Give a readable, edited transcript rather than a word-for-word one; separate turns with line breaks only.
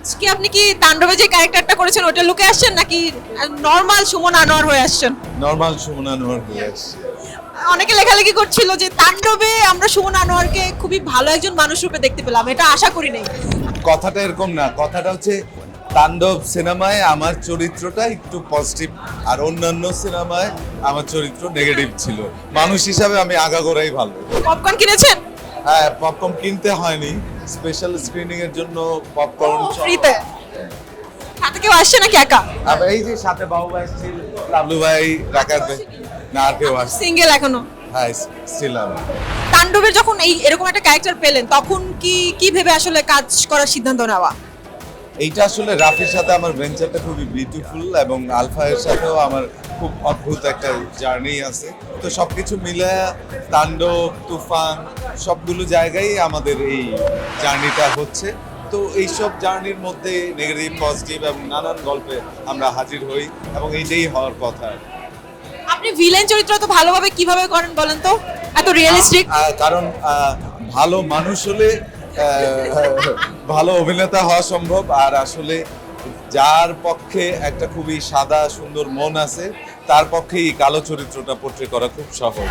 আজকে আপনি কি তাণ্ডবে যে ক্যারেক্টারটা করেছেন ওটা লুকে আসছেন নাকি নর্মাল সুমন আনোয়ার হয়ে আসছেন?
নর্মাল সুমন আনোয়ার হয়ে আসছে।
অনেকে লেখালেখি করছিল যে তাণ্ডবে আমরা সুমন আনোয়ারকে খুবই ভালো একজন মানুষ রূপে দেখতে পেলাম, এটা আশা করি নাই।
কথাটা এরকম না, কথাটা হচ্ছে তাণ্ডব সিনেমায় আমার চরিত্রটা একটু পজিটিভ, আর অন্যান্য সিনেমায় আমার চরিত্র নেগেটিভ ছিল। মানুষ হিসাবে আমি আগাগোড়াই ভালো।
পপকর্ন কিনেছেন?
হ্যাঁ, পপকর্ন কিনতে হয়নি, স্পেশাল স্ক্রিনিং এর জন্য পপকর্ন
ফ্রিতে? সাথে কেউ আসছে নাকি একা?
এই যে সাথে বাবু ভাই আসছে, লাবলু ভাই, রাকাত ভাই, না আর কেউ আসছে।
সিঙ্গেল এখনো?
হ্যাঁ, ছিলাম।
তাণ্ডবের যখন এরকম একটা ক্যারেক্টার পেলেন তখন কি ভেবে আসলে কাজ করার সিদ্ধান্ত নেওয়া?
এইটা আসলে রাফির সাথে আমার ভেঞ্চারটা খুবই বিউটিফুল, এবং আলফা এর সাথেও আমার খুব অদ্ভুত একটা জার্নি আছে। তো সবকিছু মিলে তাণ্ডব, তুফান সবগুলো জায়গায় আমাদের এই জার্নিটা হচ্ছে। তো এইসব জার্নির মধ্যে নেগেটিভ, পজিটিভ এবং নানান গল্পে আমরা হাজির হই, এবং এইটাই হওয়ার কথা।
আপনি ভিলেন চরিত্র তো ভালোভাবে কিভাবে করেন বলেন তো, এত রিয়েলিস্টিক?
কারণ ভালো মানুষ হলে ভালো অভিনেতা হওয়া সম্ভব। আর আসলে যার পক্ষে একটা খুবই সাদা সুন্দর মন আছে, তার পক্ষে এই কালো চরিত্রটা পোট্রে করা খুব সহজ।